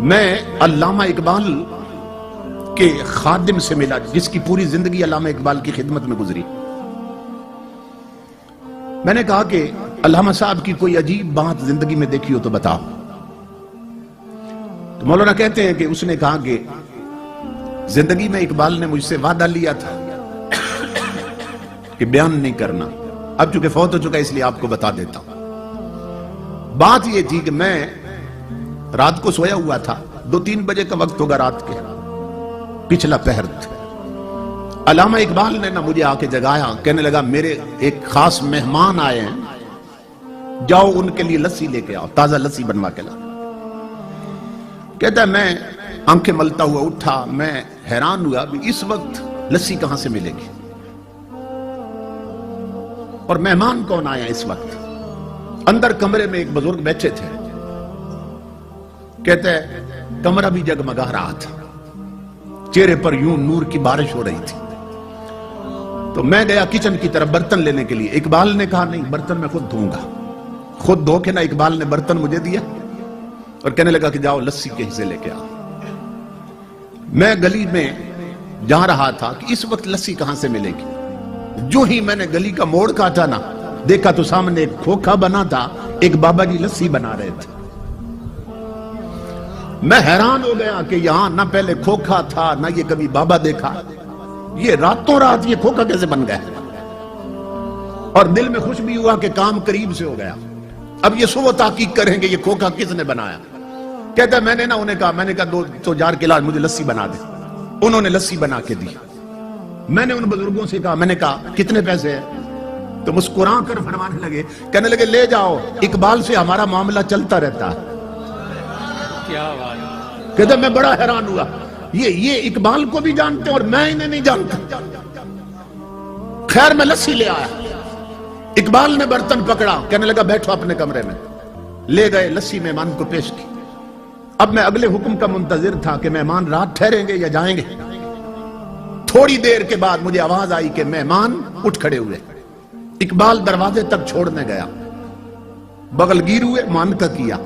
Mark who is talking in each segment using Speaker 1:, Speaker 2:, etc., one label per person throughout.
Speaker 1: میں علامہ اقبال کے خادم سے ملا جس کی پوری زندگی علامہ اقبال کی خدمت میں گزری۔ میں نے کہا کہ علامہ صاحب کی کوئی عجیب بات زندگی میں دیکھی ہو تو بتاؤ۔ تو مولانا کہتے ہیں کہ اس نے کہا کہ زندگی میں اقبال نے مجھ سے وعدہ لیا تھا کہ بیان نہیں کرنا، اب چونکہ فوت ہو چکا اس لیے آپ کو بتا دیتا ہوں۔ بات یہ تھی کہ میں رات کو سویا ہوا تھا، 2-3 بجے کا وقت ہوگا رات کے، پچھلا پہر تھا۔ علامہ اقبال نے مجھے آ کے جگایا، کہنے لگا میرے ایک خاص مہمان آئے ہیں، جاؤ ان کے لیے لسی لے کے آؤ، تازہ لسی بنوا کے لا۔ کہتا ہے میں آنکھیں ملتا ہوا اٹھا، میں حیران ہوا بھی اس وقت لسی کہاں سے ملے گی، اور مہمان کون آیا اس وقت۔ اندر کمرے میں ایک بزرگ بیٹھے تھے، کہتے ہیں کمرہ بھی جگمگا رہا تھا، چہرے پر یوں نور کی بارش ہو رہی تھی۔ تو میں گیا کچن کی طرف برتن لینے کے لیے، اقبال نے کہا نہیں برتن میں خود دھوں گا۔ خود دھو کے نا اقبال نے برتن مجھے دیا اور کہنے لگا کہ جاؤ لسی کے حصے لے کے آؤ۔ میں گلی میں جا رہا تھا کہ اس وقت لسی کہاں سے ملے گی۔ جو ہی میں نے گلی کا موڑ کاٹا نا، دیکھا تو سامنے ایک کھوکھا بنا تھا، ایک بابا جی لسی بنا رہے تھے۔ میں حیران ہو گیا کہ یہاں نہ پہلے کھوکھا تھا نہ یہ کبھی بابا دیکھا، یہ راتوں رات یہ کھوکھا کیسے بن گیا۔ اور دل میں خوش بھی ہوا کہ کام قریب سے ہو گیا۔ اب یہ سو تحقیق کریں گے یہ کھوکھا کس نے بنایا۔ کہتا ہے میں نے نا انہیں کہا، میں نے کہا 200 جار کے علاج مجھے لسی بنا دے۔ انہوں نے لسی بنا کے دی۔ میں نے ان بزرگوں سے کہا، میں نے کہا کتنے پیسے ہیں؟ تو مسکرا کر فرمانے لگے، کہنے لگے لے جاؤ، اقبال سے ہمارا معاملہ چلتا رہتا ہے۔
Speaker 2: کیا بات۔
Speaker 1: کہتے میں بڑا حیران ہوا، یہ اقبال کو بھی جانتے اور میں انہیں نہیں جانتا۔ خیر میں لسی لے آیا، اقبال نے برتن پکڑا، کہنے لگا بیٹھو اپنے کمرے میں۔ لے گئے، لسی مہمان کو پیش کی۔ اب میں اگلے حکم کا منتظر تھا کہ مہمان رات ٹھہریں گے یا جائیں گے۔ تھوڑی دیر کے بعد مجھے آواز آئی کہ مہمان اٹھ کھڑے ہوئے۔ اقبال دروازے تک چھوڑنے گیا، بغل گیر ہوئے، مان کا کیا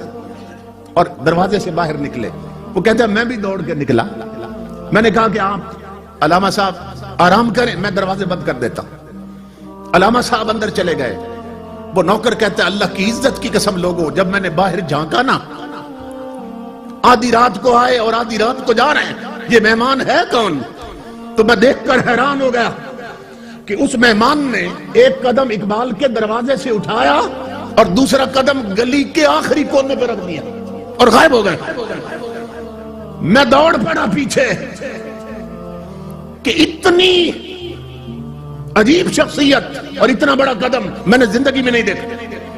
Speaker 1: اور دروازے سے باہر نکلے۔ وہ کہتا ہے میں بھی دوڑ کے نکلا۔ میں نے کہا کہ آپ علامہ صاحب آرام کریں، میں دروازے بند کر دیتا ہوں۔ علامہ صاحب اندر چلے گئے۔ وہ نوکر کہتا ہے اللہ کی عزت کی قسم لوگوں، جب میں نے باہر جھانکا نا، آدھی رات کو آئے اور آدھی رات کو جا رہے ہیں، یہ مہمان ہے کون؟ تو میں دیکھ کر حیران ہو گیا کہ اس مہمان نے ایک قدم اقبال کے دروازے سے اٹھایا اور دوسرا قدم گلی کے آخری کونے پہ رکھ دیا اور غائب ہو گئے۔ میں دوڑ پڑا پیچھے کہ اتنی عجیب شخصیت اور اتنا بڑا قدم میں نے زندگی میں نہیں دیکھا۔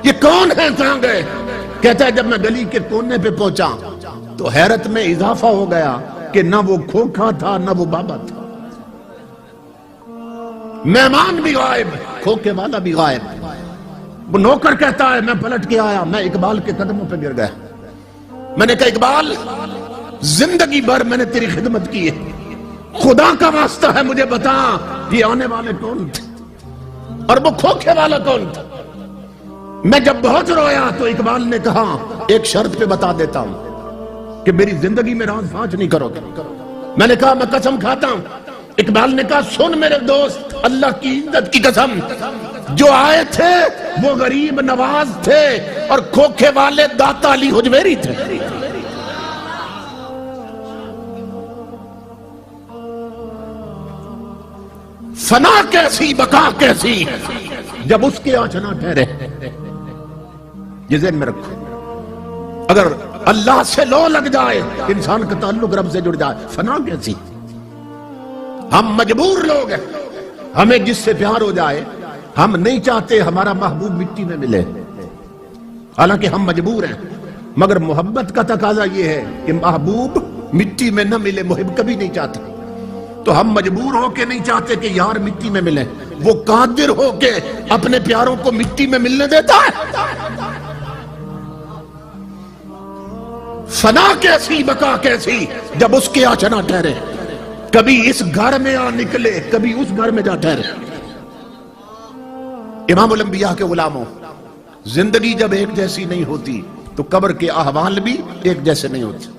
Speaker 1: یہ کون ہے، کہاں گئے؟ کہتا ہے جب میں گلی کے کونے پہ پہنچا تو حیرت میں اضافہ ہو گیا کہ نہ وہ کھوکھا تھا نہ وہ بابا تھا۔ مہمان بھی غائب، کھوکھے والا بھی غائب۔ وہ نوکر کہتا ہے میں پلٹ کے آیا، میں اقبال کے قدموں پہ گر گیا۔ میں نے کہا اقبال زندگی بھر میں نے تیری خدمت کی ہے، خدا کا واسطہ ہے مجھے بتا یہ آنے والے کون تھے اور وہ کھوکھے والا کون تھا۔ میں جب بہت رویا تو اقبال نے کہا ایک شرط پہ بتا دیتا ہوں کہ میری زندگی میں راز فاش نہیں کرو گے۔ میں نے کہا میں قسم کھاتا ہوں۔ اقبال نے کہا سن میرے دوست، اللہ کی عزت کی قسم، جو آئے تھے وہ غریب نواز تھے اور کھوکھے والے داتا علی حجویری تھے۔ فنا کیسی بقا کیسی جب اس کے آنچنا ٹھہرے۔ یہ ذہن میں رکھو، اگر اللہ سے لو لگ جائے انسان کا تعلق رب سے جڑ جائے، فنا کیسی۔ ہم مجبور لوگ ہیں، ہمیں جس سے پیار ہو جائے ہم نہیں چاہتے ہمارا محبوب مٹی میں ملے، حالانکہ ہم مجبور ہیں، مگر محبت کا تقاضا یہ ہے کہ محبوب مٹی میں نہ ملے، محب کبھی نہیں چاہتا۔ تو ہم مجبور ہو کے نہیں چاہتے کہ یار مٹی میں ملے، وہ قادر ہو کے اپنے پیاروں کو مٹی میں ملنے دیتا ہے۔ فنا کیسی بقا کیسی جب اس کے آنچنا ٹھہرے، کبھی اس گھر میں آ نکلے کبھی اس گھر میں جا ٹھہرے۔ امام الانبیاء کے غلاموں، زندگی جب ایک جیسی نہیں ہوتی تو قبر کے احوال بھی ایک جیسے نہیں ہوتے۔